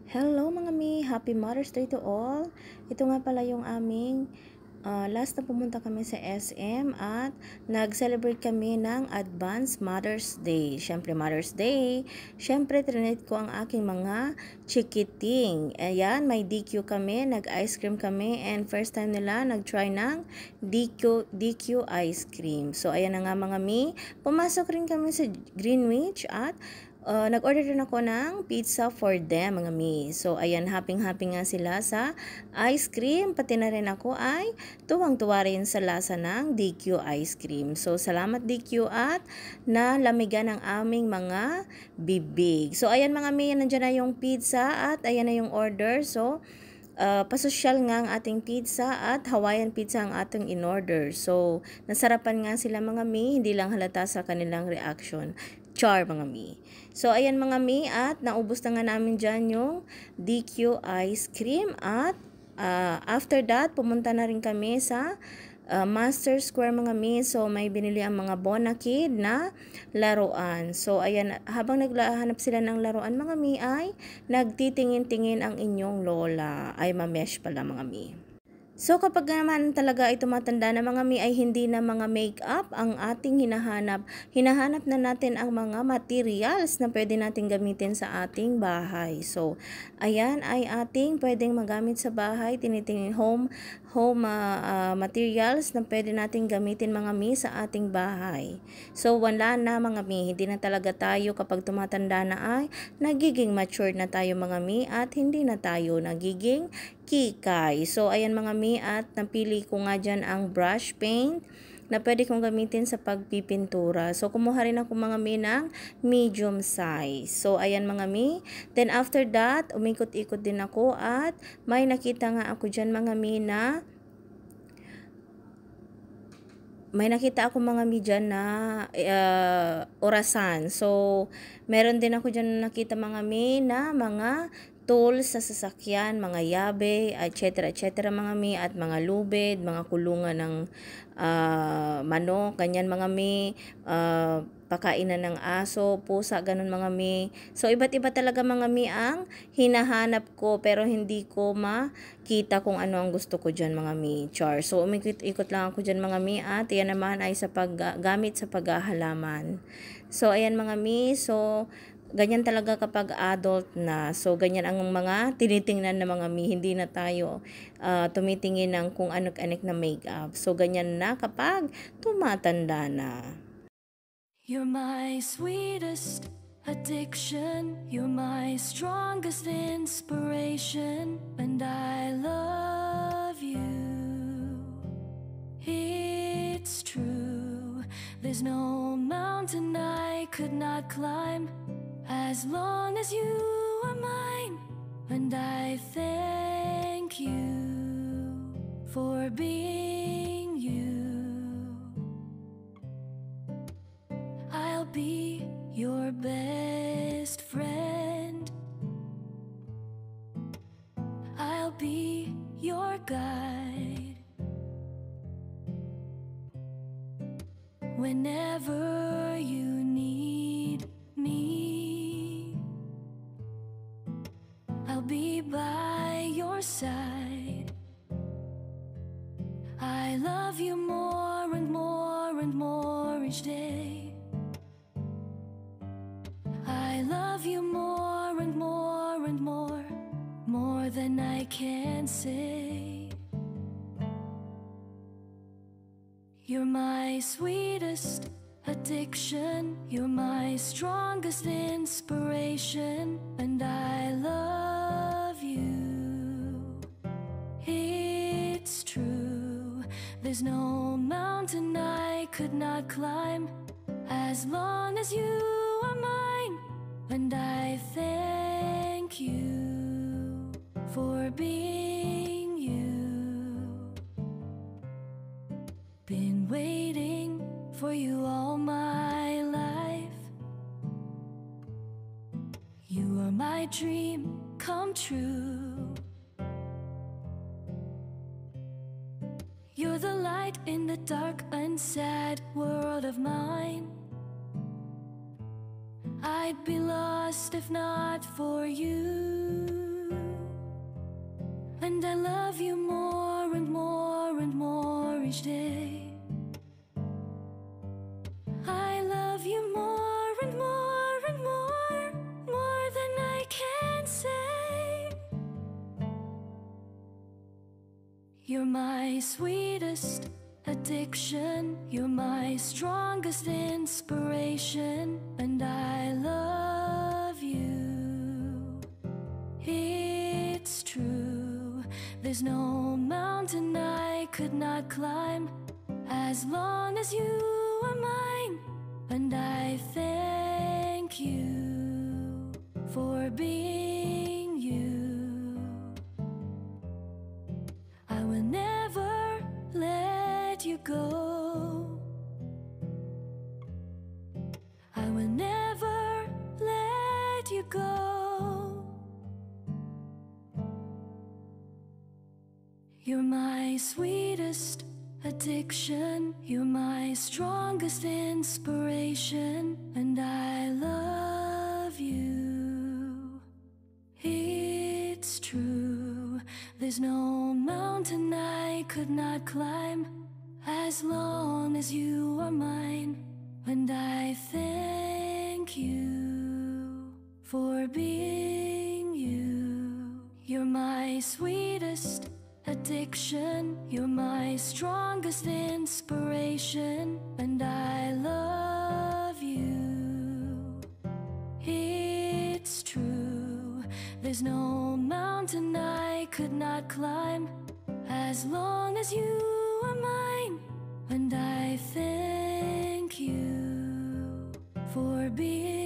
Hello mga mi! Happy Mother's Day to all! Ito nga pala yung aming last na pumunta kami sa SM at nag-celebrate kami ng Advanced Mother's Day. Siyempre Mother's Day, siyempre trinate ko ang aking mga chikiting. Ayan, may DQ kami, nag-ice cream kami and first time nila nag-try ng DQ ice cream. So ayan na nga mga mi, pumasok rin kami sa Greenwich at nag-order rin ako ng pizza for them, mga mi. So, ayan, happy-happy nga sila sa ice cream. Pati na rin ako ay tuwang-tuwa rin sa lasa ng DQ ice cream. So, salamat DQ at nalamigan ang aming mga bibig. So, ayan mga mi, nandiyan na yung pizza at ayan na yung order. So, pasosyal nga ang ating pizza at Hawaiian pizza ang ating in-order. So, nasarapan nga sila mga mi, hindi lang halata sa kanilang reaction. Char mga mi. So, ayan mga mi at naubos na nga namin dyan yung DQ ice cream at after that, pumunta na rin kami sa Master Square mga mi. So, may binili ang mga Bona Kid na laruan. So, ayan, habang naghahanap sila ng laruan mga mi ay nagtitingin-tingin ang inyong lola. Ay, mamesh pala mga mi. So kapag naman talaga ay tumatanda na mga mi ay hindi na mga makeup ang ating hinahanap. Hinahanap na natin ang mga materials na pwede natin gamitin sa ating bahay. So ayan ay ating pwedeng magamit sa bahay. Tinitingin home materials na pwede natin gamitin mga mi sa ating bahay. So wala na mga mi, hindi na talaga tayo kapag tumatanda na ay nagiging mature na tayo mga mi at hindi na tayo nagiging kikay. So, ayan mga mi at napili ko nga dyan ang brush paint na pwede kong gamitin sa pagpipintura. So, kumuha rin ako mga mi ng medium size. So, ayan mga mi. Then, after that, umikot-ikot din ako at may nakita nga ako dyan mga mi na may nakita ako mga mi dyan na orasan. So, meron din ako dyan nakita mga mi na mga tools sa sasakyan, mga yabe, etc. mga mi at mga lubid, mga kulungan ng manok, ganyan mga mi, pakainan ng aso, pusa, ganun mga mi. So, iba't iba talaga mga mi ang hinahanap ko pero hindi ko makita kung ano ang gusto ko dyan mga mi. Char. So, umikot-ikot lang ako dyan mga mi at yan naman ay sa paggamit sa paghahalaman. So, ayan mga mi. So, ganyan talaga kapag adult na. So, ganyan ang mga tinitingnan na mga mi. Hindi na tayo tumitingin ng kung ano-anik na makeup. So, ganyan na kapag tumatanda na. You're my sweetest addiction. You're my strongest inspiration. And I love you. It's true. There's no mountain I could not climb as long as you are mine. And I thank you for being you. I'll be your best friend. I'll be your guide. Whenever you need me, I'll be by your side. I love you more and more and more each day. I love you more and more and more than I can say. You're my sweetest addiction. You're my strongest inspiration. And I love you. It's true. There's no mountain I could not climb as long as you are mine. And I thank you for being you. Been waiting for you all my life. You are my dream come true. You're the light in the dark and sad world of mine. I'd be lost if not for you. love you more and more and more each day. I love you more and more and more than I can say. You're my sweetest addiction, you're my strongest inspiration, and I love you. It's true, there's no mountain I could not climb as long as you are mine, and I thank you for being you. I will never let you go. I will never let you go. You're my sweetest addiction, you're my strongest inspiration, and I love you. It's true, there's no mountain I could not climb as long as you are mine, and I thank you for being you. You're my sweetest addiction, you're my strongest inspiration, and I love you. It's true, there's no mountain I could not climb as long as you are mine, and I thank you for being